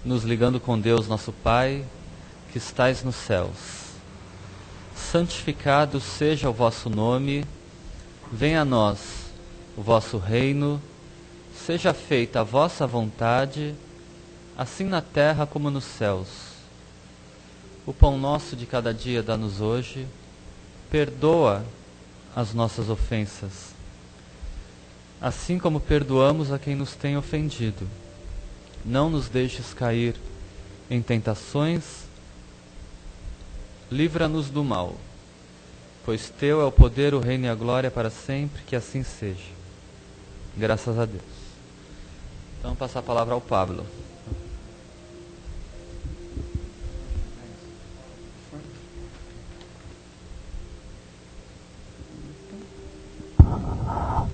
nos ligando com Deus, nosso Pai, que estais nos céus. Santificado seja o vosso nome, venha a nós o vosso reino, seja feita a vossa vontade, assim na terra como nos céus. O pão nosso de cada dia dá-nos hoje, perdoa as nossas ofensas, assim como perdoamos a quem nos tem ofendido. Não nos deixes cair em tentações, livra-nos do mal, pois teu é o poder, o reino e a glória para sempre, que assim seja. Graças a Deus. Então, vou passar a palavra ao Pablo.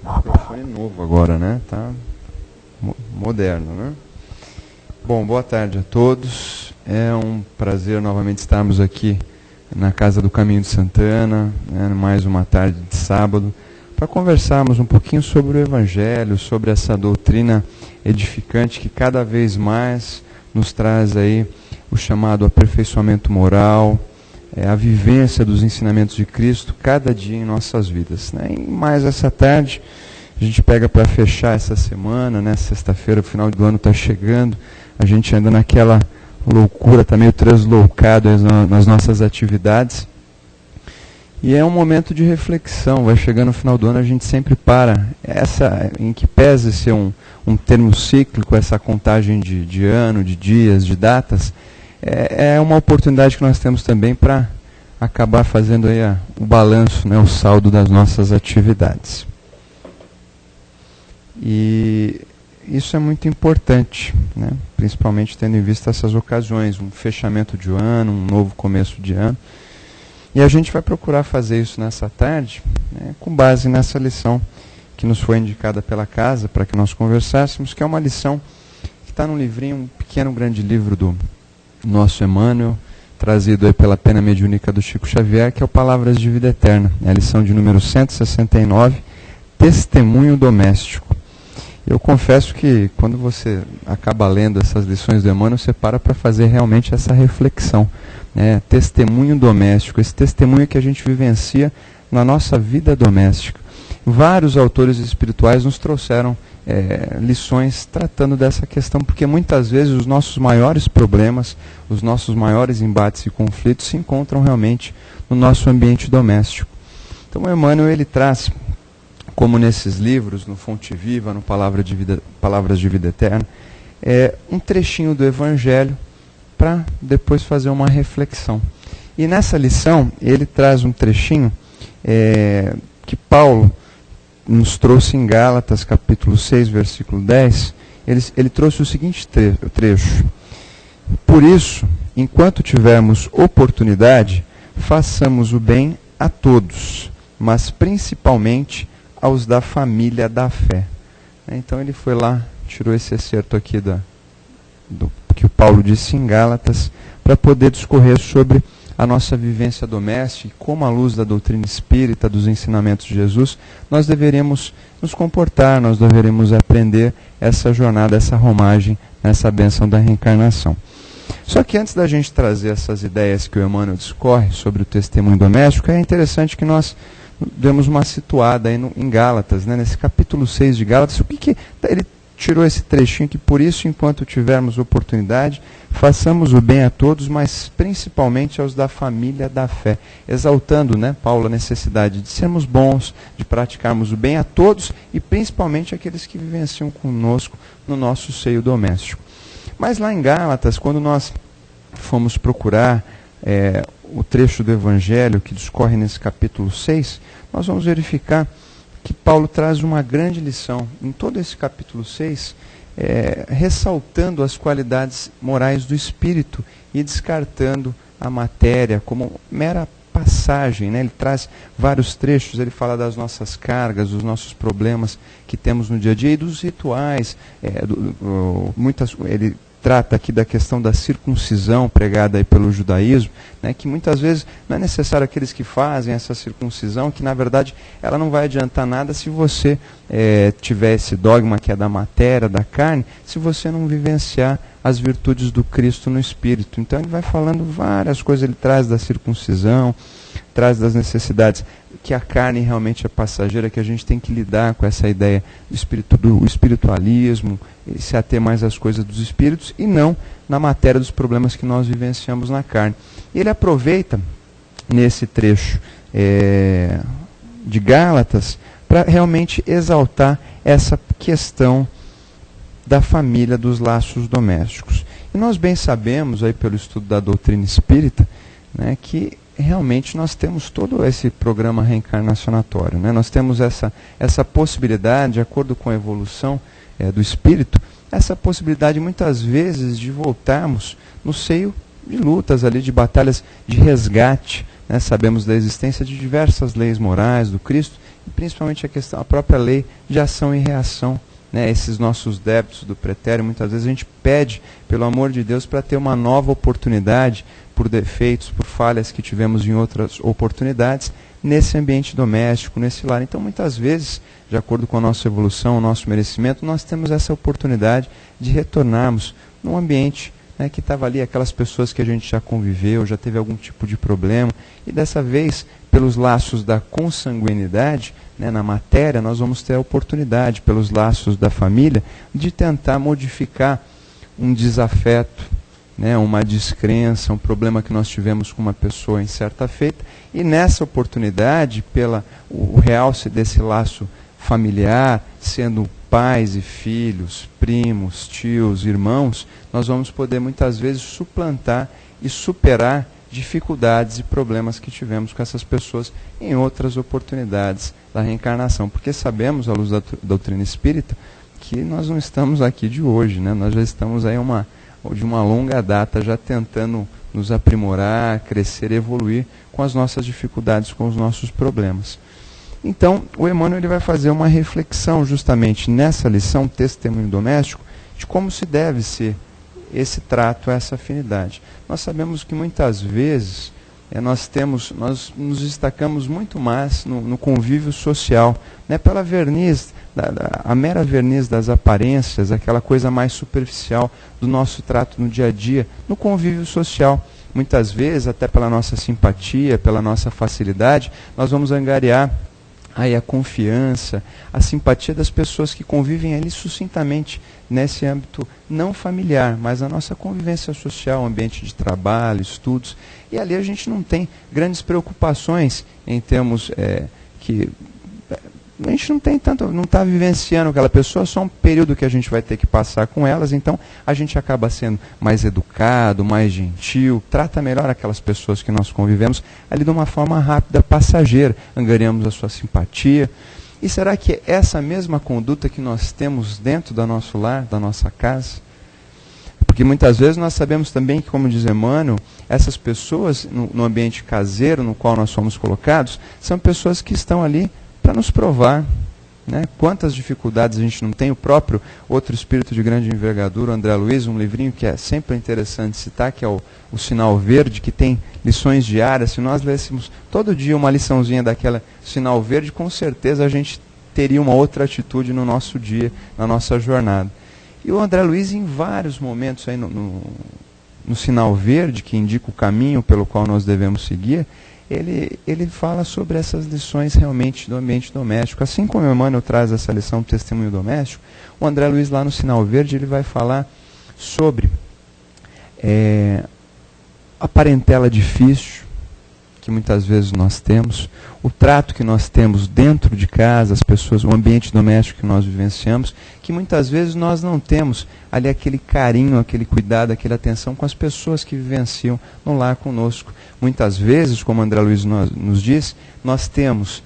Microfone novo agora, né? Tá moderno, né? Bom, boa tarde a todos. É um prazer novamente estarmos aqui na Casa do Caminho de Santana, né, mais uma tarde de sábado, para conversarmos um pouquinho sobre o Evangelho, sobre essa doutrina edificante que cada vez mais nos traz aí o chamado aperfeiçoamento moral, a vivência dos ensinamentos de Cristo cada dia em nossas vidas, né? E mais essa tarde a gente pega para fechar essa semana, né? Sexta-feira, o final do ano está chegando, a gente anda naquela loucura, está meio translocado nas nossas atividades. E é um momento de reflexão, vai chegando no final do ano, a gente sempre para. Essa, em que pese ser um termo cíclico, essa contagem de ano, de dias, de datas, é uma oportunidade que nós temos também para acabar fazendo aí o balanço, né, o saldo das nossas atividades. E isso é muito importante, né, principalmente tendo em vista essas ocasiões, um fechamento de ano, um novo começo de ano. E a gente vai procurar fazer isso nessa tarde, né, com base nessa lição que nos foi indicada pela casa para que nós conversássemos, que é uma lição que está num livrinho, um pequeno grande livro do nosso Emmanuel, trazido aí pela pena mediúnica do Chico Xavier, que é o Palavras de Vida Eterna, é a lição de número 169, Testemunho Doméstico. Eu confesso que quando você acaba lendo essas lições do Emmanuel, você para fazer realmente essa reflexão, né? Testemunho doméstico, esse testemunho que a gente vivencia na nossa vida doméstica. Vários autores espirituais nos trouxeram lições tratando dessa questão, porque muitas vezes os nossos maiores problemas, os nossos maiores embates e conflitos se encontram realmente no nosso ambiente doméstico. Então o Emmanuel, ele traz, como nesses livros, no Fonte Viva, no Palavras de Vida Eterna, um trechinho do Evangelho para depois fazer uma reflexão. E nessa lição, ele traz um trechinho que Paulo nos trouxe em Gálatas, capítulo 6, versículo 10. Ele trouxe o seguinte trecho: por isso, enquanto tivermos oportunidade, façamos o bem a todos, mas principalmente aos da família da fé. Então ele foi lá, tirou esse excerto aqui do que o Paulo disse em Gálatas, para poder discorrer sobre a nossa vivência doméstica e como, à luz da doutrina espírita, dos ensinamentos de Jesus, nós deveríamos nos comportar, nós deveríamos aprender essa jornada, essa romagem, essa bênção da reencarnação. Só que antes da gente trazer essas ideias que o Emmanuel discorre sobre o testemunho doméstico, é interessante que nós demos uma situada aí em Gálatas, né, nesse capítulo 6 de Gálatas. O que ele tirou esse trechinho que, por isso, enquanto tivermos oportunidade, façamos o bem a todos, mas principalmente aos da família da fé, exaltando, né, Paulo, a necessidade de sermos bons, de praticarmos o bem a todos e principalmente aqueles que vivenciam conosco no nosso seio doméstico. Mas lá em Gálatas, quando nós fomos procurar o trecho do Evangelho que discorre nesse capítulo 6, nós vamos verificar que Paulo traz uma grande lição em todo esse capítulo 6, ressaltando as qualidades morais do espírito e descartando a matéria como mera passagem, né? Ele traz vários trechos, ele fala das nossas cargas, dos nossos problemas que temos no dia a dia e dos rituais. Ele trata aqui da questão da circuncisão pregada aí pelo judaísmo, né, que muitas vezes não é necessário aqueles que fazem essa circuncisão, que na verdade ela não vai adiantar nada se você tiver esse dogma que é da matéria, da carne, se você não vivenciar as virtudes do Cristo no Espírito. Então ele vai falando várias coisas, ele traz da circuncisão, traz das necessidades, que a carne realmente é passageira, que a gente tem que lidar com essa ideia do espiritualismo, se ater mais às coisas dos espíritos e não na matéria dos problemas que nós vivenciamos na carne. E ele aproveita nesse trecho de Gálatas para realmente exaltar essa questão da família, dos laços domésticos. E nós bem sabemos, aí pelo estudo da doutrina espírita, né, que realmente nós temos todo esse programa reencarnacionatório. Né? Nós temos essa possibilidade, de acordo com a evolução do espírito, essa possibilidade muitas vezes de voltarmos no seio de lutas ali, de batalhas de resgate. Né? Sabemos da existência de diversas leis morais do Cristo, e principalmente a própria lei de ação e reação. Né? Esses nossos débitos do pretérito, muitas vezes a gente pede, pelo amor de Deus, para ter uma nova oportunidade, por defeitos, por falhas que tivemos em outras oportunidades, nesse ambiente doméstico, nesse lar. Então, muitas vezes, de acordo com a nossa evolução, o nosso merecimento, nós temos essa oportunidade de retornarmos num ambiente, né, que estava ali, aquelas pessoas que a gente já conviveu, já teve algum tipo de problema, e dessa vez, pelos laços da consanguinidade, né, na matéria, nós vamos ter a oportunidade, pelos laços da família, de tentar modificar um desafeto, né, uma descrença, um problema que nós tivemos com uma pessoa em certa feita, e nessa oportunidade, o realce desse laço familiar, sendo pais e filhos, primos, tios, irmãos, nós vamos poder muitas vezes suplantar e superar dificuldades e problemas que tivemos com essas pessoas em outras oportunidades da reencarnação, porque sabemos, à luz da doutrina espírita, que nós não estamos aqui de hoje, né? Nós já estamos aí de uma longa data já tentando nos aprimorar, crescer, evoluir com as nossas dificuldades, com os nossos problemas. Então, o Emmanuel ele vai fazer uma reflexão justamente nessa lição, Testemunho Doméstico, de como se deve ser esse trato, essa afinidade. Nós sabemos que muitas vezes nós nos destacamos muito mais no convívio social, né, pela verniz, a mera verniz das aparências, aquela coisa mais superficial do nosso trato no dia a dia, no convívio social. Muitas vezes, até pela nossa simpatia, pela nossa facilidade, nós vamos angariar aí a confiança, a simpatia das pessoas que convivem ali sucintamente nesse âmbito não familiar, mas a nossa convivência social, ambiente de trabalho, estudos, e ali a gente não tem grandes preocupações em termos que a gente não está vivenciando aquela pessoa, só um período que a gente vai ter que passar com elas, então a gente acaba sendo mais educado, mais gentil, trata melhor aquelas pessoas que nós convivemos ali de uma forma rápida, passageira, angariamos a sua simpatia. E será que é essa mesma conduta que nós temos dentro do nosso lar, da nossa casa? Porque muitas vezes nós sabemos também que, como diz Emmanuel, essas pessoas no ambiente caseiro no qual nós somos colocados, são pessoas que estão ali para nos provar, né, quantas dificuldades a gente não tem. O próprio outro espírito de grande envergadura, André Luiz, um livrinho que é sempre interessante citar, que é o Sinal Verde, que tem lições diárias. Se nós lêssemos todo dia uma liçãozinha daquela Sinal Verde, com certeza a gente teria uma outra atitude no nosso dia, na nossa jornada. E o André Luiz, em vários momentos aí no Sinal Verde, que indica o caminho pelo qual nós devemos seguir, ele fala sobre essas lições realmente do ambiente doméstico. Assim como o Emmanuel traz essa lição do testemunho doméstico, o André Luiz lá no Sinal Verde ele vai falar sobre a parentela difícil, que muitas vezes nós temos, o trato que nós temos dentro de casa, as pessoas, o ambiente doméstico que nós vivenciamos, que muitas vezes nós não temos ali aquele carinho, aquele cuidado, aquela atenção com as pessoas que vivenciam no lar conosco. Muitas vezes, como André Luiz nos diz, nós temos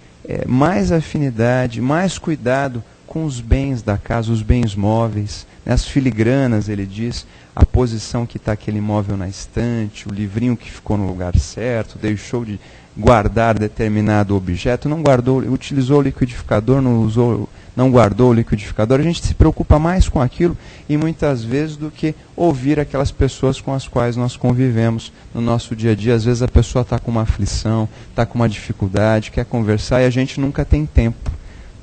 mais afinidade, mais cuidado com os bens da casa, os bens móveis, né, as filigranas, ele diz, a posição que está aquele imóvel na estante, o livrinho que ficou no lugar certo, deixou de guardar determinado objeto, não guardou, utilizou o liquidificador, não guardou o liquidificador. A gente se preocupa mais com aquilo e muitas vezes do que ouvir aquelas pessoas com as quais nós convivemos no nosso dia a dia. Às vezes a pessoa está com uma aflição, está com uma dificuldade, quer conversar e a gente nunca tem tempo.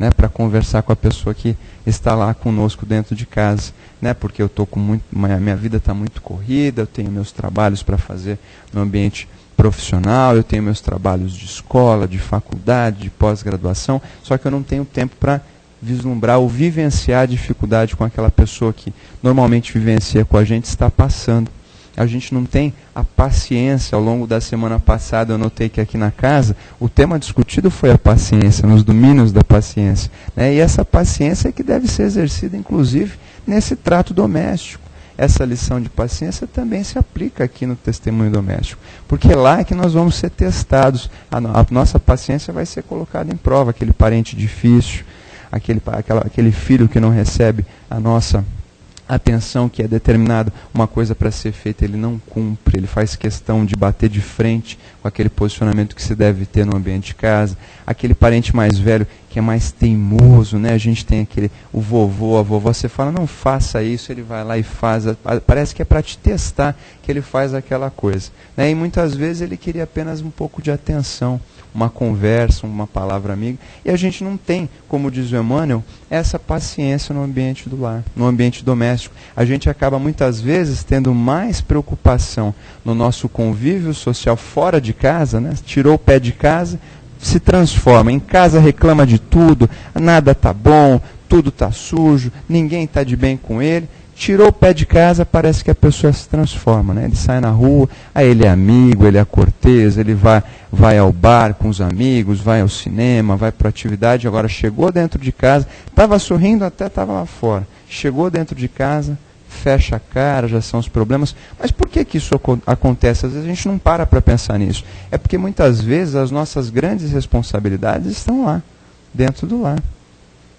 né, para conversar com a pessoa que está lá conosco dentro de casa, né, porque eu tô minha vida está muito corrida, eu tenho meus trabalhos para fazer no ambiente profissional, eu tenho meus trabalhos de escola, de faculdade, de pós-graduação, só que eu não tenho tempo para vislumbrar ou vivenciar a dificuldade com aquela pessoa que normalmente vivencia com a gente está passando. A gente não tem a paciência. Ao longo da semana passada eu notei que aqui na casa o tema discutido foi a paciência, nos domínios da paciência, né? E essa paciência é que deve ser exercida inclusive nesse trato doméstico. Essa lição de paciência também se aplica aqui no testemunho doméstico, porque lá é que nós vamos ser testados, a nossa paciência vai ser colocada em prova. Aquele parente difícil, aquele filho que não recebe a nossa atenção, que é determinado uma coisa para ser feita, ele não cumpre, ele faz questão de bater de frente com aquele posicionamento que se deve ter no ambiente de casa. Aquele parente mais velho que é mais teimoso, né? A gente tem o vovô, a vovó, você fala, não faça isso, ele vai lá e faz, parece que é para te testar que ele faz aquela coisa, né? E muitas vezes ele queria apenas um pouco de atenção, uma conversa, uma palavra amiga, e a gente não tem, como diz o Emmanuel, essa paciência no ambiente do lar, no ambiente doméstico. A gente acaba muitas vezes tendo mais preocupação no nosso convívio social fora de casa, né? Tirou o pé de casa, se transforma, em casa reclama de tudo, nada está bom, tudo está sujo, ninguém está de bem com ele. Tirou o pé de casa, parece que a pessoa se transforma, né? Ele sai na rua, aí ele é amigo, ele é cortês, ele vai ao bar com os amigos, vai ao cinema, vai para a atividade. Agora chegou dentro de casa, estava sorrindo, até estava lá fora. Chegou dentro de casa, fecha a cara, já são os problemas. Mas por que isso acontece? Às vezes a gente não para pensar nisso. É porque muitas vezes as nossas grandes responsabilidades estão lá, dentro do lar.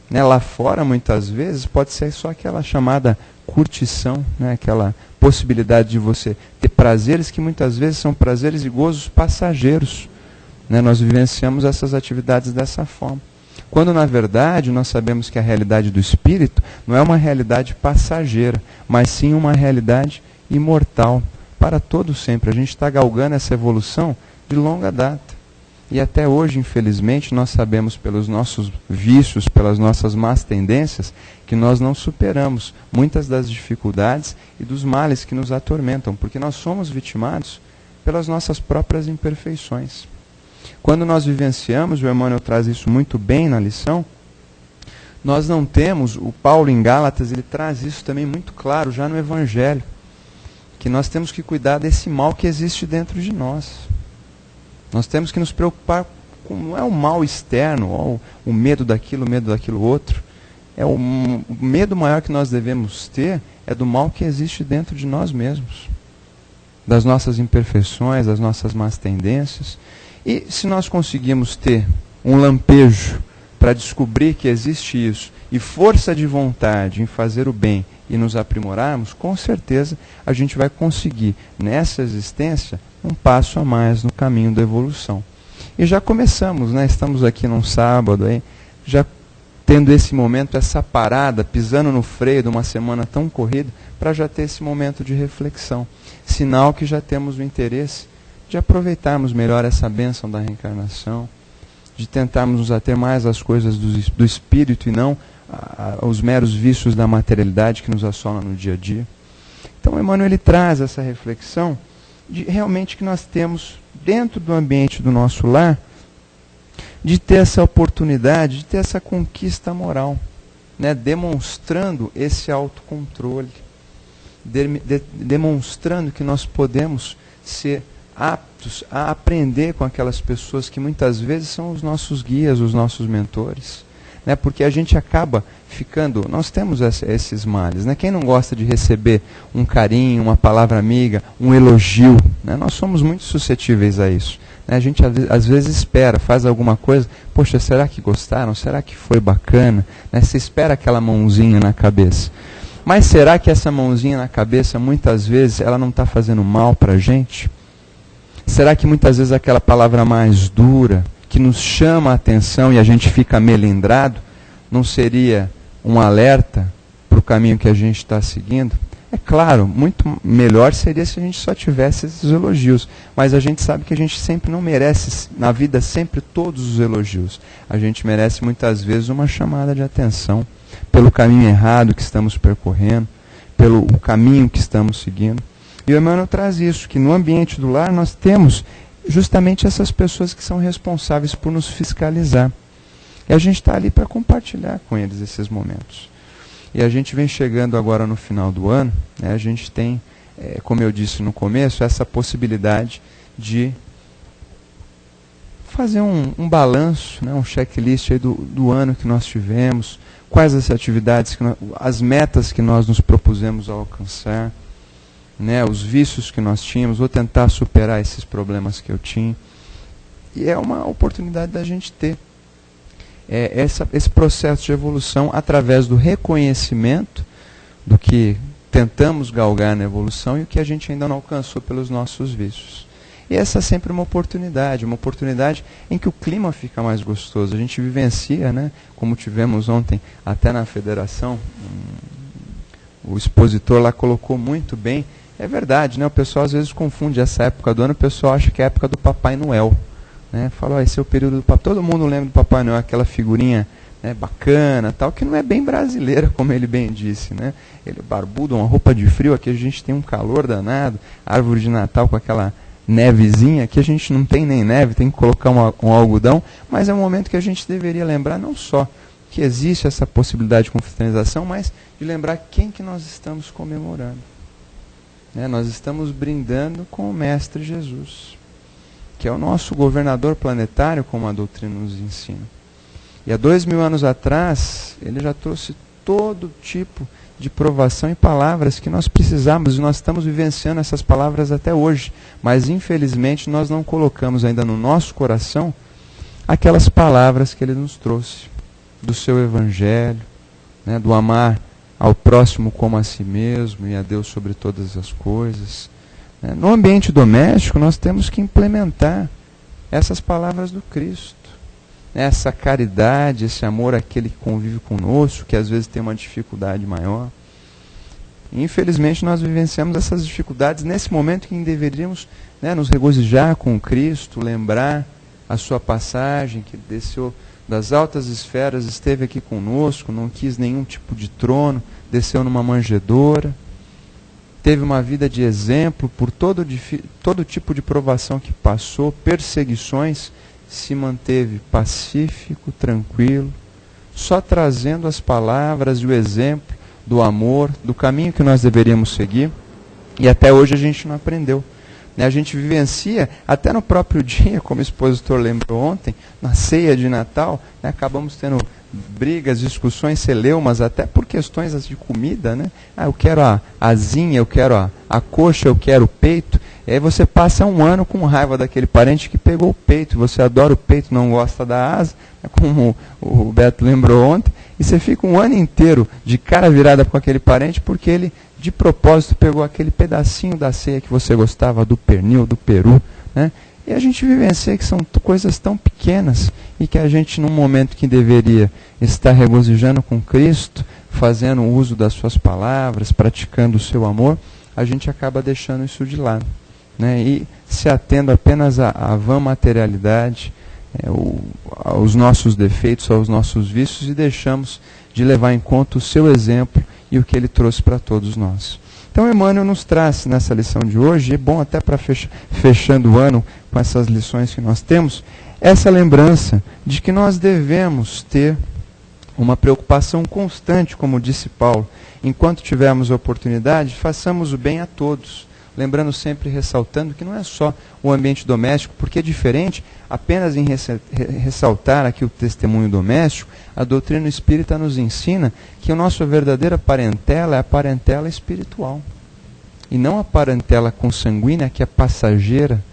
Né? Lá fora, muitas vezes, pode ser só aquela chamada curtição, né? Aquela possibilidade de você ter prazeres que muitas vezes são prazeres e gozos passageiros. Né? Nós vivenciamos essas atividades dessa forma. Quando, na verdade, nós sabemos que a realidade do espírito não é uma realidade passageira, mas sim uma realidade imortal, para todo sempre. A gente está galgando essa evolução de longa data. E até hoje, infelizmente, nós sabemos pelos nossos vícios, pelas nossas más tendências, que nós não superamos muitas das dificuldades e dos males que nos atormentam, porque nós somos vitimados pelas nossas próprias imperfeições. Quando nós vivenciamos, o Emmanuel traz isso muito bem na lição, nós não temos, o Paulo em Gálatas, ele traz isso também muito claro, já no Evangelho, que nós temos que cuidar desse mal que existe dentro de nós. Nós temos que nos preocupar com, não é o mal externo, ou o medo daquilo outro. O medo maior que nós devemos ter é do mal que existe dentro de nós mesmos. Das nossas imperfeições, das nossas más tendências. E se nós conseguirmos ter um lampejo para descobrir que existe isso, e força de vontade em fazer o bem e nos aprimorarmos, com certeza a gente vai conseguir, nessa existência, um passo a mais no caminho da evolução. E já começamos, né? Estamos aqui num sábado, aí, já tendo esse momento, essa parada, pisando no freio de uma semana tão corrida, para já ter esse momento de reflexão. Sinal que já temos o interesse de aproveitarmos melhor essa bênção da reencarnação, de tentarmos nos ater mais às coisas do espírito e não aos meros vícios da materialidade que nos assolam no dia a dia. Então, Emmanuel ele traz essa reflexão de realmente que nós temos dentro do ambiente do nosso lar de ter essa oportunidade, de ter essa conquista moral, né? Demonstrando esse autocontrole, demonstrando que nós podemos ser aptos a aprender com aquelas pessoas que muitas vezes são os nossos guias, os nossos mentores. Né? Porque a gente acaba ficando, nós temos esses males, né? Quem não gosta de receber um carinho, uma palavra amiga, um elogio, né? Nós somos muito suscetíveis a isso, né? A gente às vezes espera, faz alguma coisa, poxa, será que gostaram? Será que foi bacana? Né? Você espera aquela mãozinha na cabeça, mas será que essa mãozinha na cabeça muitas vezes ela não está fazendo mal para a gente? Será que muitas vezes aquela palavra mais dura, que nos chama a atenção e a gente fica melindrado, não seria um alerta para o caminho que a gente está seguindo? É claro, muito melhor seria se a gente só tivesse esses elogios, mas a gente sabe que a gente sempre não merece, na vida, sempre todos os elogios. A gente merece muitas vezes uma chamada de atenção pelo caminho errado que estamos percorrendo, pelo caminho que estamos seguindo. E o Emmanuel traz isso, que no ambiente do lar nós temos justamente essas pessoas que são responsáveis por nos fiscalizar. E a gente está ali para compartilhar com eles esses momentos. E a gente vem chegando agora no final do ano, né, a gente tem, como eu disse no começo, essa possibilidade de fazer um balanço, né, um checklist aí do ano que nós tivemos, quais as atividades, as metas que nós nos propusemos a alcançar, né, os vícios que nós tínhamos, vou tentar superar esses problemas que eu tinha. E é uma oportunidade da gente ter esse processo de evolução através do reconhecimento do que tentamos galgar na evolução e o que a gente ainda não alcançou pelos nossos vícios. E essa é sempre uma oportunidade em que o clima fica mais gostoso. A gente vivencia, né, como tivemos ontem até na federação, o expositor lá colocou muito bem. É verdade, né? O pessoal às vezes confunde essa época do ano, o pessoal acha que é a época do Papai Noel. Né? Fala, esse é o período do Papai. Todo mundo lembra do Papai Noel, aquela figurinha, né, bacana, tal, que não é bem brasileira, como ele bem disse. Né? Ele é barbudo, uma roupa de frio, aqui a gente tem um calor danado, árvore de Natal com aquela nevezinha, aqui a gente não tem nem neve, tem que colocar um algodão, mas é um momento que a gente deveria lembrar não só que existe essa possibilidade de confraternização, mas de lembrar quem que nós estamos comemorando. Nós estamos brindando com o Mestre Jesus, que é o nosso governador planetário, como a doutrina nos ensina. E há 2000 anos atrás, ele já trouxe todo tipo de provação e palavras que nós precisamos, e nós estamos vivenciando essas palavras até hoje. Mas, infelizmente, nós não colocamos ainda no nosso coração aquelas palavras que ele nos trouxe, do seu Evangelho, né, do amar ao próximo como a si mesmo e a Deus sobre todas as coisas. No ambiente doméstico, nós temos que implementar essas palavras do Cristo. Essa caridade, esse amor àquele que convive conosco, que às vezes tem uma dificuldade maior. Infelizmente, nós vivenciamos essas dificuldades nesse momento em que deveríamos, né, nos regozijar com Cristo, lembrar a sua passagem, que desceu das altas esferas, esteve aqui conosco, não quis nenhum tipo de trono, desceu numa manjedoura, teve uma vida de exemplo por todo tipo de provação que passou, perseguições, se manteve pacífico, tranquilo, só trazendo as palavras e o exemplo do amor, do caminho que nós deveríamos seguir, e até hoje a gente não aprendeu. A gente vivencia, até no próprio dia, como o expositor lembrou ontem, na ceia de Natal, né, acabamos tendo brigas, discussões, celeumas, até por questões de comida. Né? Eu quero a asinha, eu quero a coxa, eu quero o peito. E aí você passa um ano com raiva daquele parente que pegou o peito. Você adora o peito, não gosta da asa, como o Beto lembrou ontem. E você fica um ano inteiro de cara virada com aquele parente porque ele, de propósito, pegou aquele pedacinho da ceia que você gostava, do pernil, do peru. Né? E a gente vivencia que são coisas tão pequenas e que a gente, num momento que deveria estar regozijando com Cristo, fazendo uso das suas palavras, praticando o seu amor, a gente acaba deixando isso de lado. Né? E se atendo apenas à vã materialidade, aos nossos defeitos, aos nossos vícios, e deixamos de levar em conta o seu exemplo e o que ele trouxe para todos nós. Então, Emmanuel nos traz nessa lição de hoje, e é bom até para fechando o ano com essas lições que nós temos, essa lembrança de que nós devemos ter uma preocupação constante, como disse Paulo, enquanto tivermos a oportunidade, façamos o bem a todos. Lembrando sempre, ressaltando que não é só o ambiente doméstico, porque é diferente, apenas em ressaltar aqui o testemunho doméstico, a doutrina espírita nos ensina que a nossa verdadeira parentela é a parentela espiritual. E não a parentela consanguínea, que é passageira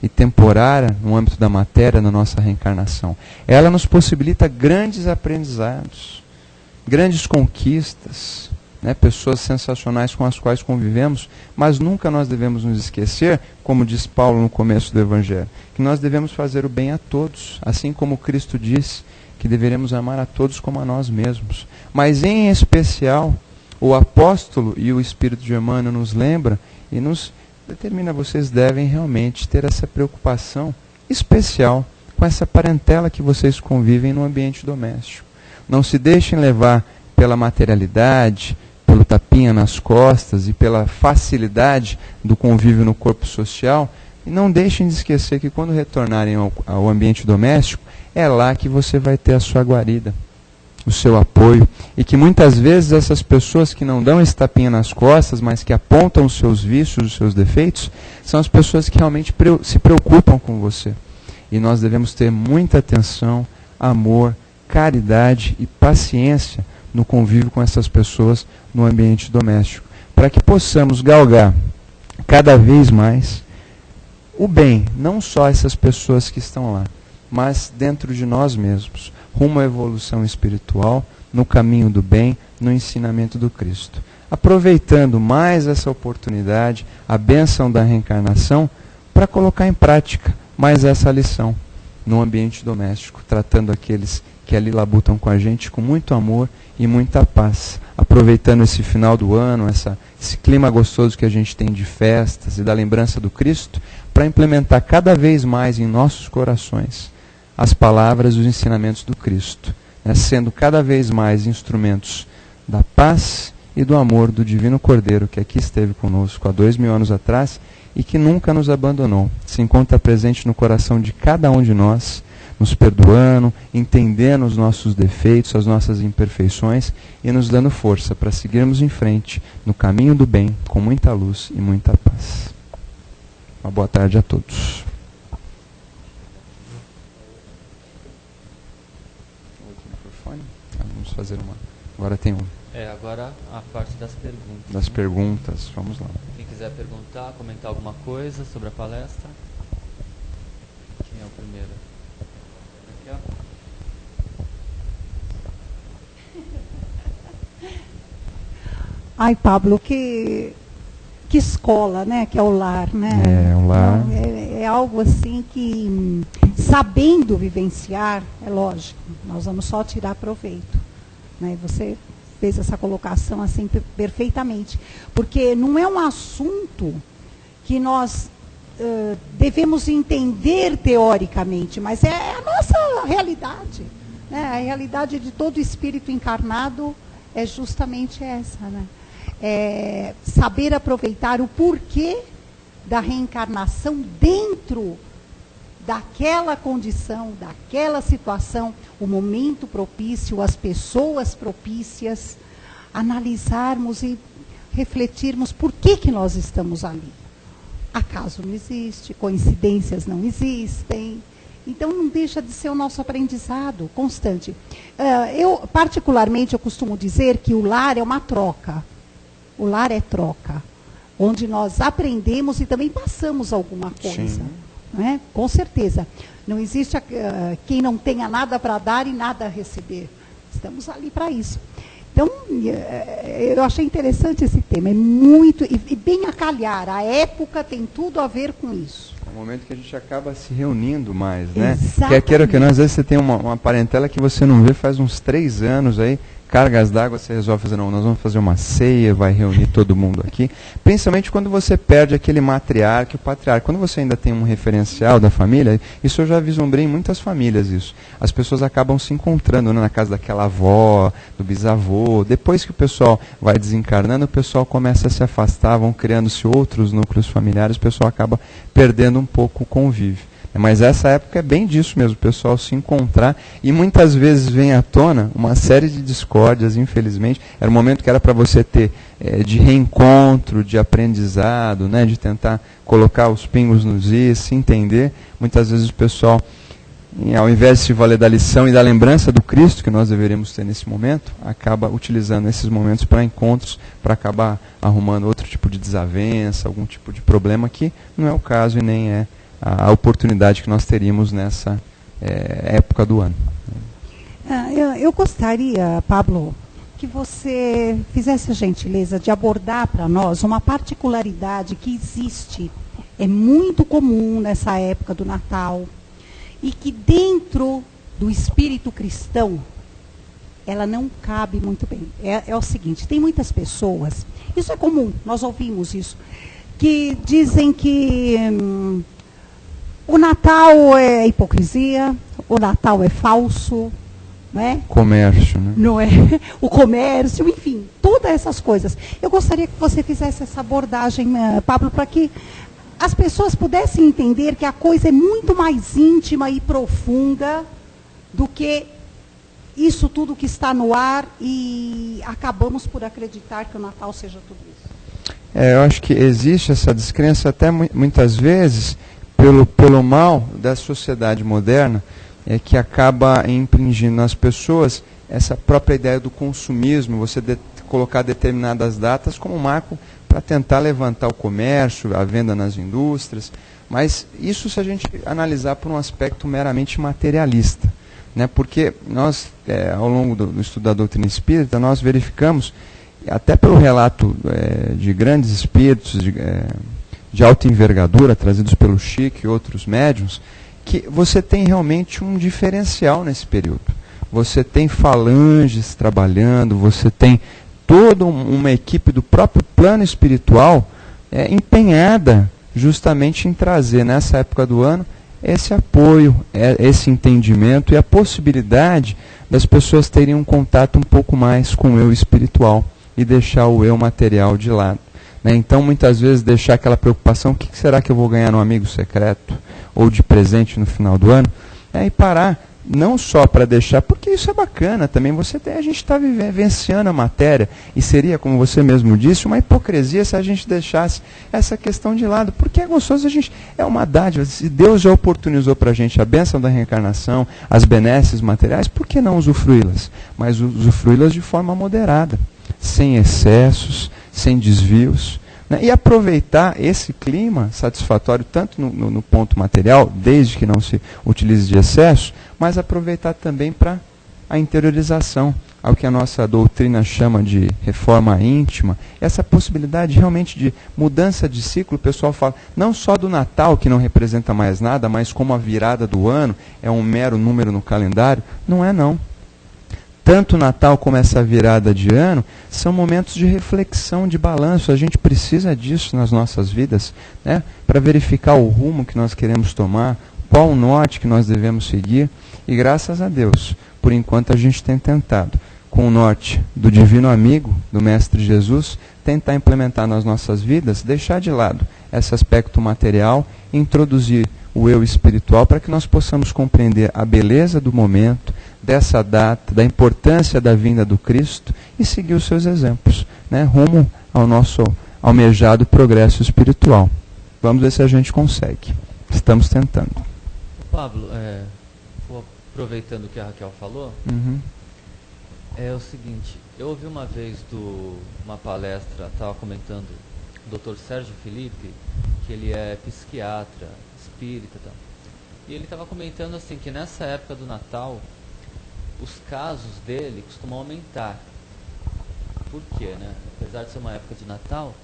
e temporária no âmbito da matéria, na nossa reencarnação. Ela nos possibilita grandes aprendizados, grandes conquistas, né, pessoas sensacionais com as quais convivemos, mas nunca nós devemos nos esquecer, como diz Paulo no começo do Evangelho, que nós devemos fazer o bem a todos, assim como Cristo disse que deveremos amar a todos como a nós mesmos, mas em especial o apóstolo e o Espírito de Emmanuel nos lembra e nos determina: vocês devem realmente ter essa preocupação especial com essa parentela que vocês convivem no ambiente doméstico. Não se deixem levar pela materialidade, pelo tapinha nas costas e pela facilidade do convívio no corpo social, e não deixem de esquecer que quando retornarem ao ambiente doméstico, é lá que você vai ter a sua guarida, o seu apoio, e que muitas vezes essas pessoas que não dão esse tapinha nas costas, mas que apontam os seus vícios, os seus defeitos, são as pessoas que realmente se preocupam com você. E nós devemos ter muita atenção, amor, caridade e paciência no convívio com essas pessoas no ambiente doméstico, para que possamos galgar cada vez mais o bem, não só essas pessoas que estão lá, mas dentro de nós mesmos, rumo à evolução espiritual, no caminho do bem, no ensinamento do Cristo. Aproveitando mais essa oportunidade, a bênção da reencarnação, para colocar em prática mais essa lição no ambiente doméstico, tratando aqueles que ali labutam com a gente com muito amor e muita paz, aproveitando esse final do ano, esse clima gostoso que a gente tem de festas e da lembrança do Cristo, para implementar cada vez mais em nossos corações as palavras e os ensinamentos do Cristo, né, sendo cada vez mais instrumentos da paz e do amor do Divino Cordeiro, que aqui esteve conosco há 2000 anos atrás e que nunca nos abandonou. Se encontra presente no coração de cada um de nós, nos perdoando, entendendo os nossos defeitos, as nossas imperfeições e nos dando força para seguirmos em frente no caminho do bem, com muita luz e muita paz. Uma boa tarde a todos. Vamos fazer uma. Agora tem agora a parte das perguntas. Das perguntas, vamos lá. Quem quiser perguntar, comentar alguma coisa sobre a palestra. Quem é o primeiro? Aqui, ó. Ai, Pablo, que escola, né? Que é o lar, né? O lar. É algo assim que, sabendo vivenciar, é lógico, nós vamos só tirar proveito. Né? Você fez essa colocação assim perfeitamente. Porque não é um assunto que nós devemos entender teoricamente, mas é a nossa realidade. Né? A realidade de todo espírito encarnado é justamente essa, né? Saber aproveitar o porquê da reencarnação dentro daquela condição, daquela situação, o momento propício, as pessoas propícias, analisarmos e refletirmos por que nós estamos ali. Acaso não existe, coincidências não existem, então não deixa de ser o nosso aprendizado constante. Particularmente, eu costumo dizer que o lar é uma troca. O lar é troca, onde nós aprendemos e também passamos alguma coisa. Não é? Com certeza. Não existe quem não tenha nada para dar e nada a receber. Estamos ali para isso. Então, eu achei interessante esse tema. É muito, e bem a calhar, a época tem tudo a ver com isso. É um momento que a gente acaba se reunindo mais, né? Exatamente. Quer que não, às vezes você tem uma parentela que você não vê faz uns 3 anos aí, cargas d'água, você resolve fazer, não, nós vamos fazer uma ceia, vai reunir todo mundo aqui. Principalmente quando você perde aquele matriarca e o patriarca. Quando você ainda tem um referencial da família, isso eu já vislumbrei em muitas famílias isso. As pessoas acabam se encontrando, né, na casa daquela avó, do bisavô. Depois que o pessoal vai desencarnando, o pessoal começa a se afastar, vão criando-se outros núcleos familiares, o pessoal acaba perdendo um pouco o convívio. Mas essa época é bem disso mesmo, o pessoal se encontrar, e muitas vezes vem à tona uma série de discórdias, infelizmente. Era um momento que era para você ter de reencontro, de aprendizado, né, de tentar colocar os pingos nos is, se entender. Muitas vezes o pessoal, ao invés de se valer da lição e da lembrança do Cristo que nós deveríamos ter nesse momento, acaba utilizando esses momentos para encontros, para acabar arrumando outro tipo de desavença, algum tipo de problema que não é o caso e nem é a oportunidade que nós teríamos nessa época do ano. Eu gostaria, Pablo, que você fizesse a gentileza de abordar para nós uma particularidade que existe, é muito comum nessa época do Natal, e que dentro do espírito cristão ela não cabe muito bem. É o seguinte, tem muitas pessoas, isso é comum, nós ouvimos isso, que dizem que o Natal é hipocrisia, o Natal é falso, né? Comércio, né? Não é? O comércio, enfim, todas essas coisas. Eu gostaria que você fizesse essa abordagem, Pablo, para que as pessoas pudessem entender que a coisa é muito mais íntima e profunda do que isso tudo que está no ar e acabamos por acreditar que o Natal seja tudo isso. Eu acho que existe essa descrença até muitas vezes pelo mal da sociedade moderna, que acaba impingindo nas pessoas essa própria ideia do consumismo, você colocar determinadas datas como marco para tentar levantar o comércio, a venda nas indústrias, mas isso se a gente analisar por um aspecto meramente materialista. Né, porque nós, ao longo do estudo da doutrina espírita, nós verificamos, até pelo relato de grandes espíritos de alta envergadura, trazidos pelo Chico e outros médiuns, que você tem realmente um diferencial nesse período. Você tem falanges trabalhando, você tem toda uma equipe do próprio plano espiritual empenhada justamente em trazer, nessa época do ano, esse apoio, esse entendimento e a possibilidade das pessoas terem um contato um pouco mais com o eu espiritual e deixar o eu material de lado. Né? Então, muitas vezes, deixar aquela preocupação, o que será que eu vou ganhar no amigo secreto ou de presente no final do ano, e parar, não só para deixar, porque isso é bacana também, a gente está vivenciando a matéria, e seria, como você mesmo disse, uma hipocrisia se a gente deixasse essa questão de lado, porque é gostoso, é uma dádiva, se Deus já oportunizou para a gente a bênção da reencarnação, as benesses materiais, por que não usufruí-las? Mas usufruí-las de forma moderada, sem excessos, sem desvios, né? E aproveitar esse clima satisfatório, tanto no ponto material, desde que não se utilize de excesso, mas aproveitar também para a interiorização, ao que a nossa doutrina chama de reforma íntima, essa possibilidade realmente de mudança de ciclo. O pessoal fala, não só do Natal, que não representa mais nada, mas como a virada do ano é um mero número no calendário. Não é não. Tanto o Natal como essa virada de ano são momentos de reflexão, de balanço. A gente precisa disso nas nossas vidas, né? Para verificar o rumo que nós queremos tomar, qual o norte que nós devemos seguir. E graças a Deus, por enquanto a gente tem tentado, com o norte do Divino Amigo, do Mestre Jesus, tentar implementar nas nossas vidas, deixar de lado esse aspecto material, introduzir o eu espiritual para que nós possamos compreender a beleza do momento, dessa data, da importância da vinda do Cristo e seguir os seus exemplos, né, rumo ao nosso almejado progresso espiritual. Vamos ver se a gente consegue. Estamos tentando. Pablo, aproveitando o que a Raquel falou, é o seguinte, eu ouvi uma vez uma palestra, estava comentando, o Dr. Sérgio Felipe, que ele é psiquiatra, espírita e tal, e ele estava comentando assim, que nessa época do Natal, os casos dele costumam aumentar. Por quê, né? Apesar de ser uma época de Natal,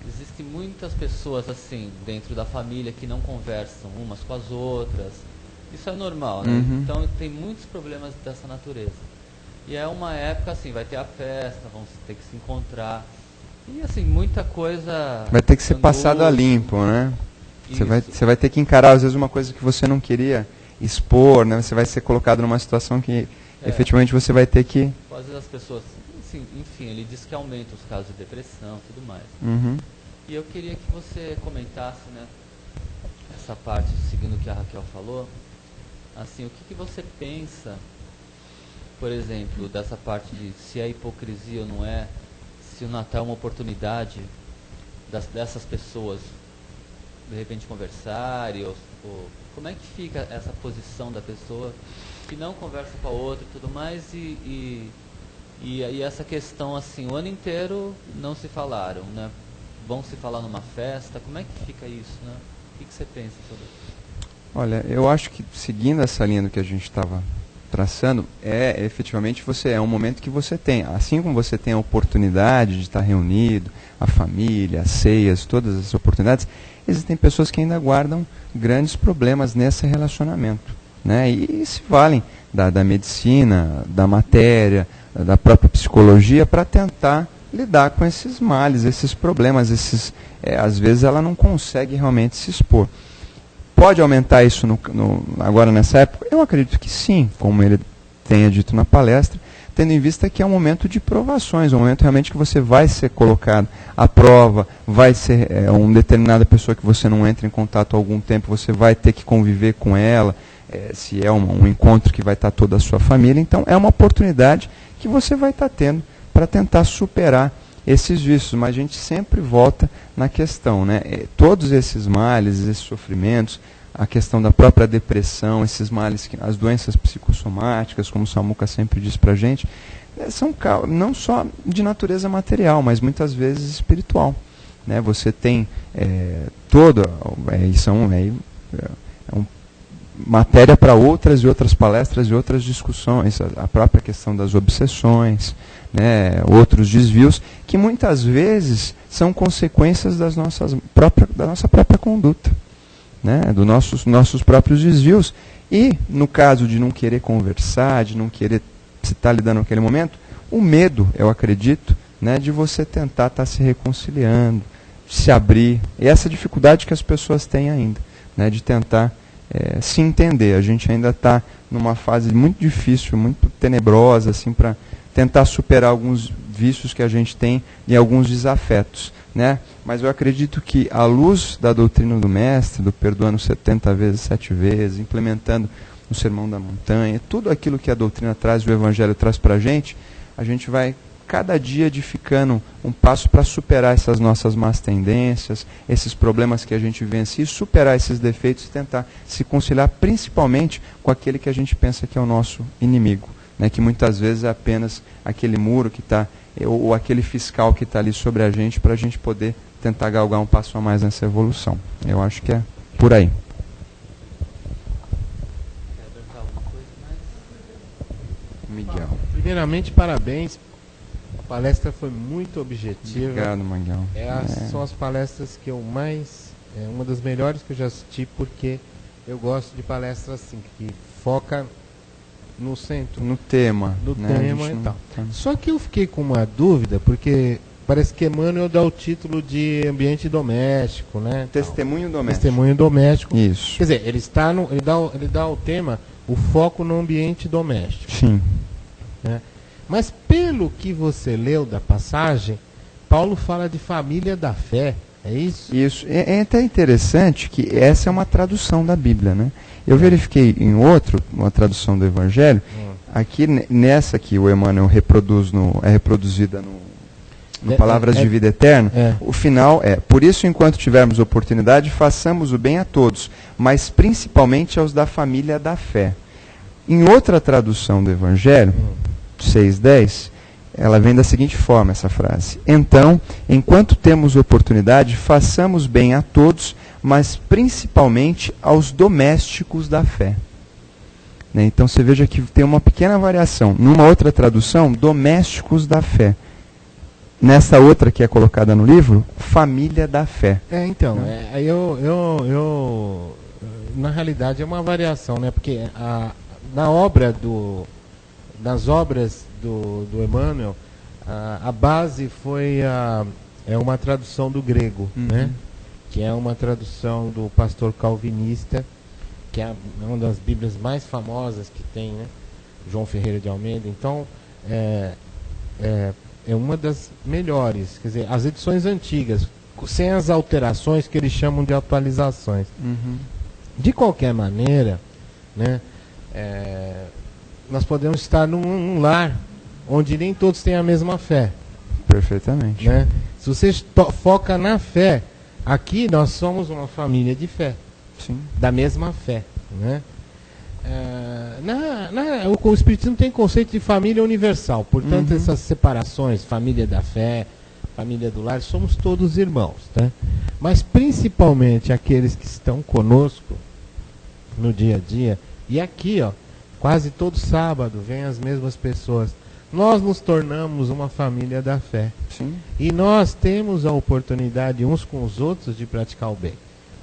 existem muitas pessoas assim, dentro da família, que não conversam umas com as outras. Isso é normal, né? Então tem muitos problemas dessa natureza. E é uma época assim, vai ter a festa, vão ter que se encontrar. E assim, muita coisa... Vai ter que ser passado a limpo, né? Você vai ter que encarar, às vezes, uma coisa que você não queria expor, né? Você vai ser colocado numa situação que efetivamente você vai ter que... Às vezes as pessoas... Assim, enfim, ele diz que aumenta os casos de depressão e tudo mais. E eu queria que você comentasse, né, essa parte, seguindo o que a Raquel falou, assim, o que você pensa, por exemplo, dessa parte de se é hipocrisia ou não é, se o Natal é uma oportunidade dessas pessoas, de repente, conversarem, ou como é que fica essa posição da pessoa que não conversa com a outra e tudo mais, e essa questão, assim, o ano inteiro não se falaram, né? Vão se falar numa festa, como é que fica isso, né? O que você pensa sobre isso? Olha, eu acho que, seguindo essa linha do que a gente estava traçando, efetivamente é um momento que você tem, assim como você tem a oportunidade de estar reunido, a família, as ceias, todas essas oportunidades, existem pessoas que ainda guardam grandes problemas nesse relacionamento, né? E se valem da medicina, da matéria, da própria psicologia, para tentar lidar com esses males, esses problemas, às vezes ela não consegue realmente se expor. Pode aumentar isso agora nessa época? Eu acredito que sim, como ele tenha dito na palestra, tendo em vista que é um momento de provações, um momento realmente que você vai ser colocado à prova, vai ser uma determinada pessoa que você não entra em contato há algum tempo, você vai ter que conviver com ela, se é um encontro que vai estar toda a sua família, então é uma oportunidade que você vai estar tendo para tentar superar esses vícios, mas a gente sempre volta na questão, né? Todos esses males, esses sofrimentos, a questão da própria depressão, esses males, as doenças psicossomáticas, como o Samuca sempre diz para a gente, são não só de natureza material, mas muitas vezes espiritual, né? Você tem matéria para outras e outras palestras e outras discussões, a própria questão das obsessões, né, outros desvios, que muitas vezes são consequências da nossa própria conduta, né, dos nossos próprios desvios. E, no caso de não querer conversar, de não querer se estar lidando naquele momento, o medo, eu acredito, né, de você tentar estar se reconciliando, se abrir, e essa dificuldade que as pessoas têm ainda, né, de tentar se entender. A gente ainda está numa fase muito difícil, muito tenebrosa, assim, para tentar superar alguns vícios que a gente tem e alguns desafetos, né? Mas eu acredito que, à luz da doutrina do Mestre, do perdoando 70 vezes, 7 vezes, implementando o Sermão da Montanha, tudo aquilo que a doutrina traz, o Evangelho traz para a gente vai cada dia edificando um passo para superar essas nossas más tendências, esses problemas que a gente vivencia, e superar esses defeitos e tentar se conciliar principalmente com aquele que a gente pensa que é o nosso inimigo, né, que muitas vezes é apenas aquele muro que está, ou aquele fiscal que está ali sobre a gente, para a gente poder tentar galgar um passo a mais nessa evolução. Eu acho que é por aí. Miguel. Primeiramente, parabéns. A palestra foi muito objetiva. Obrigado, Miguel. São as palestras que eu mais... uma das melhores que eu já assisti, porque eu gosto de palestras assim, que foca no centro. No tema. No tema e tal. Só que eu fiquei com uma dúvida, porque parece que Emmanuel dá o título de ambiente doméstico, né? Testemunho doméstico. Testemunho doméstico. Isso. Quer dizer, ele dá o tema, o foco no ambiente doméstico. Sim. Né? Mas pelo que você leu da passagem, Paulo fala de família da fé, é isso? Isso. É até interessante que essa é uma tradução da Bíblia, né? Eu verifiquei em uma tradução do Evangelho, aqui nessa que o Emmanuel é reproduzida no Palavras de Vida Eterna, o final por isso, enquanto tivermos oportunidade, façamos o bem a todos, mas principalmente aos da família da fé. Em outra tradução do Evangelho, 6:10, ela vem da seguinte forma, essa frase: então, enquanto temos oportunidade, façamos bem a todos, mas principalmente aos domésticos da fé. Né? Então você veja que tem uma pequena variação. Numa outra tradução, domésticos da fé. Nessa outra que é colocada no livro, família da fé. Então, na realidade é uma variação, né? Porque nas obras do Emmanuel, a base foi uma tradução do grego, né? Que é uma tradução do pastor calvinista, que é uma das bíblias mais famosas que tem, né? João Ferreira de Almeida. Então, é uma das melhores, quer dizer, as edições antigas, sem as alterações que eles chamam de atualizações. De qualquer maneira, né? Nós podemos estar num lar onde nem todos têm a mesma fé. Perfeitamente. Né? Se você foca na fé, aqui nós somos uma família de fé. Sim. Da mesma fé. Né? O Espiritismo tem conceito de família universal. Portanto, essas separações, família da fé, família do lar, somos todos irmãos. Né? Mas principalmente aqueles que estão conosco no dia a dia. E aqui, quase todo sábado vêm as mesmas pessoas. Nós nos tornamos uma família da fé. Sim. E nós temos a oportunidade uns com os outros de praticar o bem.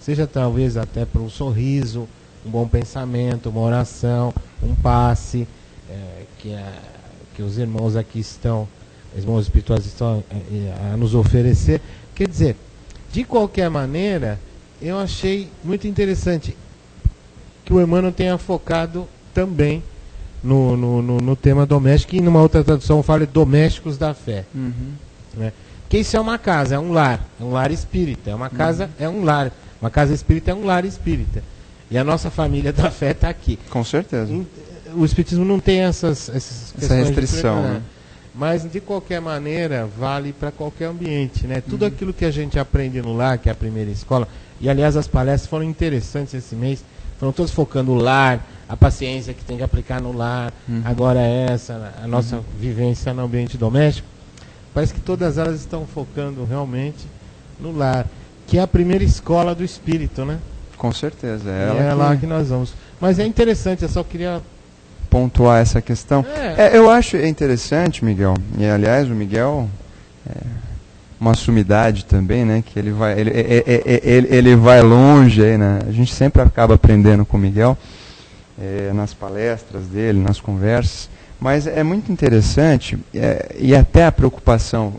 Seja talvez até por um sorriso, um bom pensamento, uma oração, um passe, que os irmãos aqui estão, os irmãos espirituais estão a nos oferecer. Quer dizer, de qualquer maneira, eu achei muito interessante que o Emmanuel tenha focado também no tema doméstico, e numa outra tradução fala domésticos da fé. Né? Porque isso é uma casa, é um lar espírita, é uma casa, é um lar, uma casa espírita é um lar espírita. E a nossa família da fé está aqui. Com certeza. O espiritismo não tem essa restrição, né? Mas de qualquer maneira vale para qualquer ambiente, né? Tudo aquilo que a gente aprende no lar, que é a primeira escola, e aliás as palestras foram interessantes esse mês, foram todos focando o lar, a paciência que tem que aplicar no lar, agora a nossa vivência no ambiente doméstico. Parece que todas elas estão focando realmente no lar, que é a primeira escola do espírito, né? Com certeza. É lá que nós vamos. Mas é interessante, eu só queria pontuar essa questão. Eu acho interessante, Miguel, e aliás o Miguel é uma sumidade também, né? Que ele vai longe aí, né? A gente sempre acaba aprendendo com o Miguel, nas palestras dele, nas conversas, mas é muito interessante, e até a preocupação,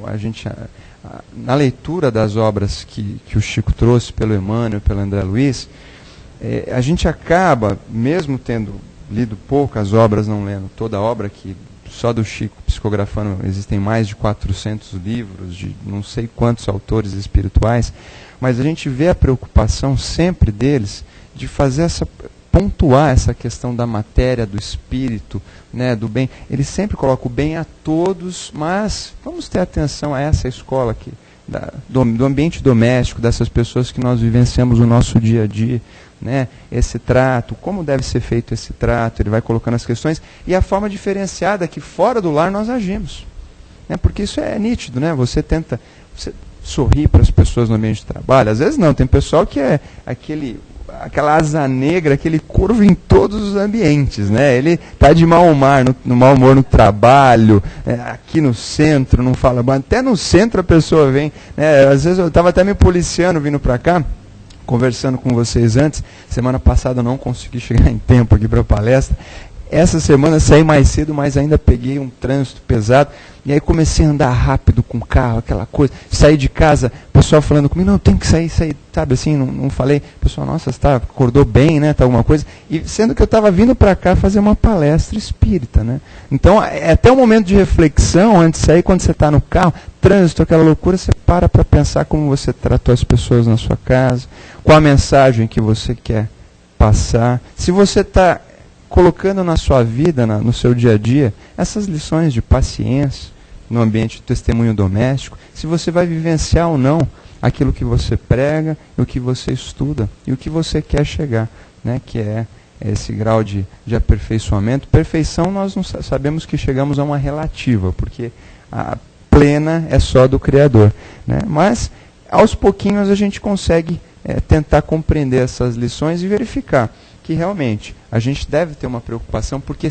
na leitura das obras que o Chico trouxe pelo Emmanuel, pelo André Luiz, a gente acaba, mesmo tendo lido poucas obras, não lendo toda a obra, que só do Chico psicografando existem mais de 400 livros, de não sei quantos autores espirituais, mas a gente vê a preocupação sempre deles de fazer pontuar essa questão da matéria, do espírito, né, do bem. Ele sempre coloca o bem a todos, mas vamos ter atenção a essa escola aqui, do ambiente doméstico, dessas pessoas que nós vivenciamos o nosso dia a dia, né, esse trato, como deve ser feito esse trato, ele vai colocando as questões, e a forma diferenciada que fora do lar nós agimos. Né, porque isso é nítido, né, você sorrir para as pessoas no ambiente de trabalho, às vezes não, tem pessoal que é aquela asa negra, aquele corvo em todos os ambientes, né? Ele está de mau humor no trabalho, aqui no centro, não fala, até no centro a pessoa vem, né? Às vezes eu estava até me policiando vindo para cá, conversando com vocês antes, semana passada eu não consegui chegar em tempo aqui para a palestra, essa semana saí mais cedo, mas ainda peguei um trânsito pesado, e aí comecei a andar rápido com o carro, aquela coisa, saí de casa, o pessoal falando comigo, não, tem que sair, sabe assim, não falei, o pessoal, nossa, acordou bem, né, tá alguma coisa, e sendo que eu estava vindo para cá fazer uma palestra espírita, né, então é até um momento de reflexão, antes de sair, quando você está no carro, trânsito, aquela loucura, você para pensar como você tratou as pessoas na sua casa, qual a mensagem que você quer passar, se você está colocando na sua vida, no seu dia a dia, essas lições de paciência, no ambiente de testemunho doméstico, se você vai vivenciar ou não aquilo que você prega, o que você estuda e o que você quer chegar, né, que é esse grau de aperfeiçoamento. Perfeição nós não sabemos que chegamos a uma relativa, porque a plena é só do Criador, né, mas aos pouquinhos a gente consegue tentar compreender essas lições e verificar que realmente a gente deve ter uma preocupação, porque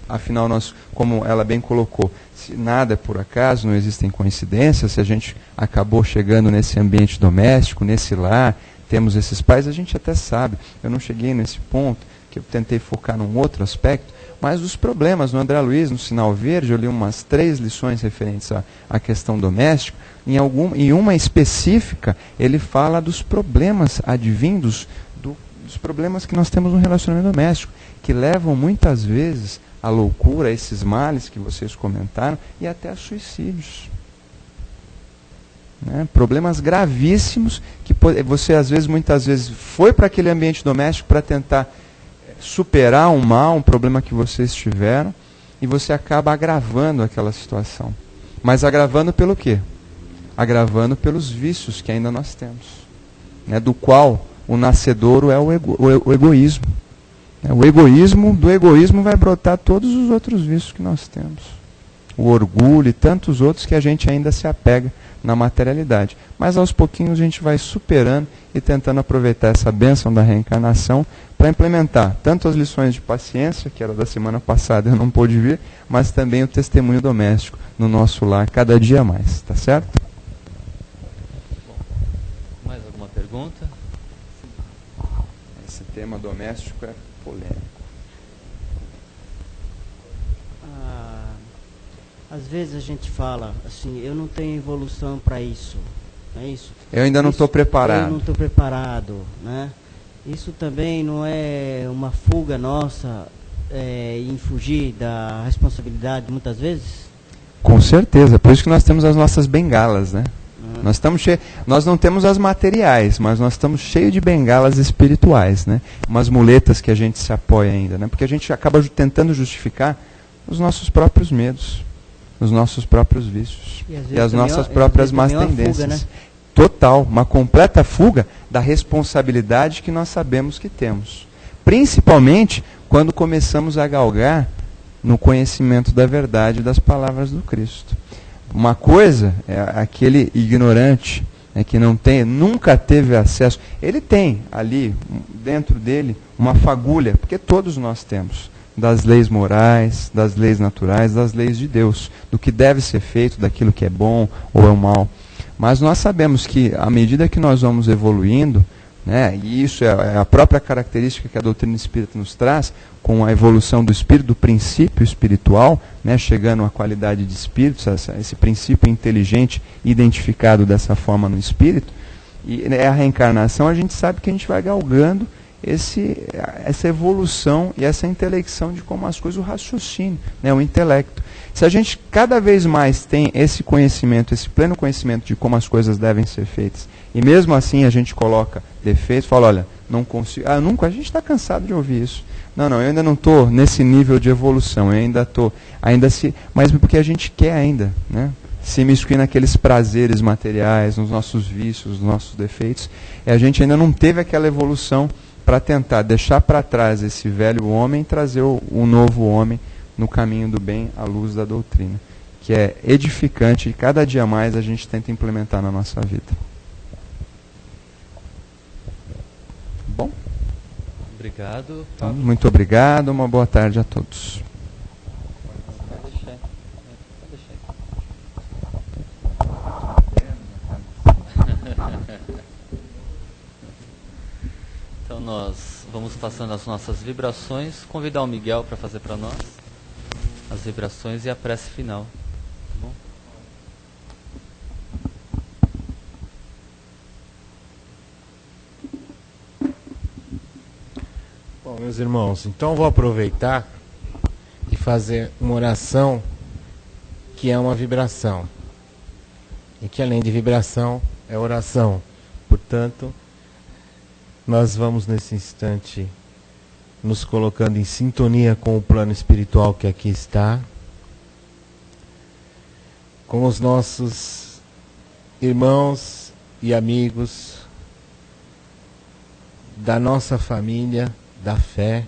afinal nós, como ela bem colocou, se nada é por acaso, não existem coincidências, se a gente acabou chegando nesse ambiente doméstico, nesse lar, temos esses pais, a gente até sabe, eu não cheguei nesse ponto, que eu tentei focar num outro aspecto, mas os problemas, no André Luiz, no Sinal Verde, eu li umas 3 lições referentes à questão doméstica, em uma específica, ele fala dos problemas advindos dos problemas que nós temos no relacionamento doméstico, que levam muitas vezes à loucura, a esses males que vocês comentaram, e até a suicídios. Né? Problemas gravíssimos que você, às vezes, muitas vezes, foi para aquele ambiente doméstico para tentar superar um mal, um problema que vocês tiveram, e você acaba agravando aquela situação. Mas agravando pelo quê? Agravando pelos vícios que ainda nós temos, né? Do qual o nascedouro é o egoísmo. Do egoísmo vai brotar todos os outros vícios que nós temos. O orgulho e tantos outros que a gente ainda se apega na materialidade. Mas aos pouquinhos a gente vai superando e tentando aproveitar essa bênção da reencarnação para implementar tanto as lições de paciência, que era da semana passada, eu não pude vir, mas também o testemunho doméstico no nosso lar, cada dia mais. Tá certo? Mais alguma pergunta? Esse tema doméstico é polêmico. Às vezes a gente fala assim, eu não tenho evolução para isso, não é isso? Eu ainda não estou preparado. Eu não estou preparado, né? Isso também não é uma fuga nossa em fugir da responsabilidade muitas vezes? Com certeza, por isso que nós temos as nossas bengalas, né? Nós não temos as materiais, mas nós estamos cheios de bengalas espirituais, né? Umas muletas que a gente se apoia ainda, né? Porque a gente acaba tentando justificar os nossos próprios medos, os nossos próprios vícios e as nossas próprias más tendências. Fuga, né? Total, uma completa fuga da responsabilidade que nós sabemos que temos. Principalmente quando começamos a galgar no conhecimento da verdade das palavras do Cristo. Uma coisa é aquele ignorante, que não tem, nunca teve acesso. Ele tem ali, dentro dele, uma fagulha, porque todos nós temos, das leis morais, das leis naturais, das leis de Deus, do que deve ser feito, daquilo que é bom ou é o mal. Mas nós sabemos que, à medida que nós vamos evoluindo, né, e isso é a própria característica que a doutrina espírita nos traz, com a evolução do espírito, do princípio espiritual, né, chegando à qualidade de espírito, esse princípio inteligente identificado dessa forma no espírito, e a reencarnação, a gente sabe que a gente vai galgando essa evolução e essa intelecção de como as coisas, o raciocínio, né, o intelecto. Se a gente cada vez mais tem esse conhecimento, esse pleno conhecimento de como as coisas devem ser feitas, e mesmo assim a gente coloca defeitos, fala, olha, não consigo, nunca, a gente está cansado de ouvir isso. Não, eu ainda não estou nesse nível de evolução, eu ainda estou, mas porque a gente quer ainda, né, se imiscuir naqueles prazeres materiais, nos nossos vícios, nos nossos defeitos, e a gente ainda não teve aquela evolução para tentar deixar para trás esse velho homem e trazer o novo homem no caminho do bem, à luz da doutrina, que é edificante e cada dia mais a gente tenta implementar na nossa vida. Bom? Obrigado. Então, muito obrigado, uma boa tarde a todos. Então nós vamos passando as nossas vibrações, convidar o Miguel para fazer para nós as vibrações e a prece final. Tá bom? Bom, meus irmãos, então vou aproveitar e fazer uma oração que é uma vibração. E que além de vibração, é oração. Portanto, nós vamos nesse instante nos colocando em sintonia com o plano espiritual que aqui está, com os nossos irmãos e amigos da nossa família, da fé,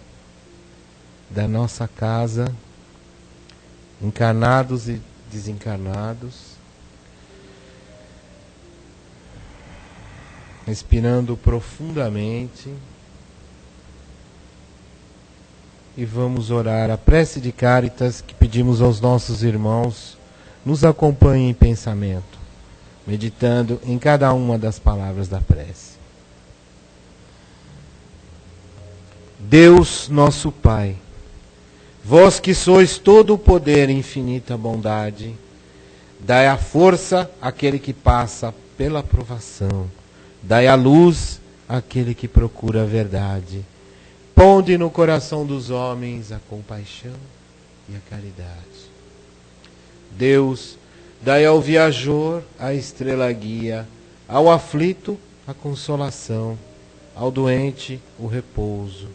da nossa casa, encarnados e desencarnados, respirando profundamente. E vamos orar a prece de Cáritas que pedimos aos nossos irmãos nos acompanhem em pensamento, meditando em cada uma das palavras da prece. Deus nosso Pai, vós que sois todo o poder e infinita bondade, dai a força àquele que passa pela provação, dai a luz àquele que procura a verdade. Ponde no coração dos homens a compaixão e a caridade. Deus, dai ao viajor a estrela guia, ao aflito a consolação, ao doente o repouso.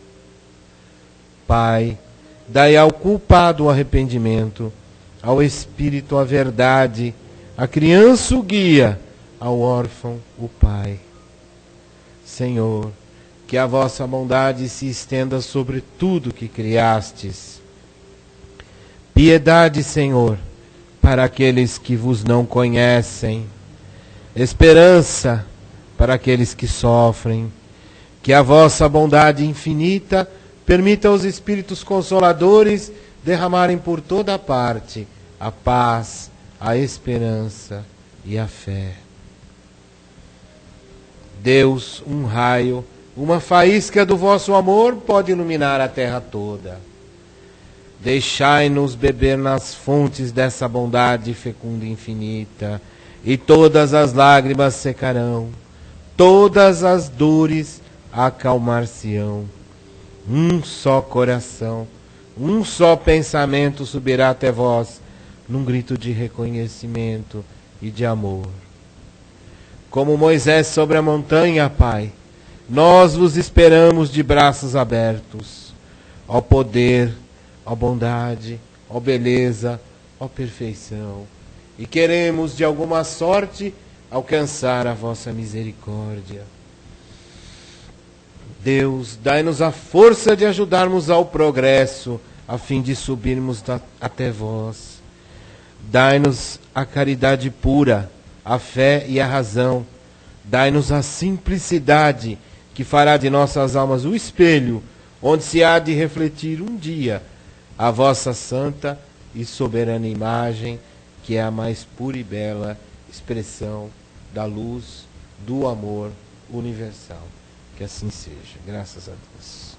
Pai, dai ao culpado o arrependimento, ao espírito a verdade, à criança o guia, ao órfão o Pai. Senhor, que a vossa bondade se estenda sobre tudo que criastes. Piedade, Senhor, para aqueles que vos não conhecem. Esperança para aqueles que sofrem. Que a vossa bondade infinita permita aos Espíritos Consoladores derramarem por toda parte a paz, a esperança e a fé. Deus, um raio, uma faísca do vosso amor pode iluminar a terra toda. deixai-nos beber nas fontes dessa bondade fecunda e infinita, e todas as lágrimas secarão, todas as dores acalmar-se-ão. Um só coração, um só pensamento subirá até vós, num grito de reconhecimento e de amor. Como Moisés sobre a montanha, Pai, nós vos esperamos de braços abertos. Ó poder, ó bondade, ó beleza, ó perfeição. E queremos, de alguma sorte, alcançar a vossa misericórdia. Deus, dai-nos a força de ajudarmos ao progresso, a fim de subirmos até vós. Dai-nos a caridade pura, a fé e a razão. Dai-nos a simplicidade, que fará de nossas almas o espelho, onde se há de refletir um dia a vossa santa e soberana imagem, que é a mais pura e bela expressão da luz, do amor universal. Que assim seja. Graças a Deus.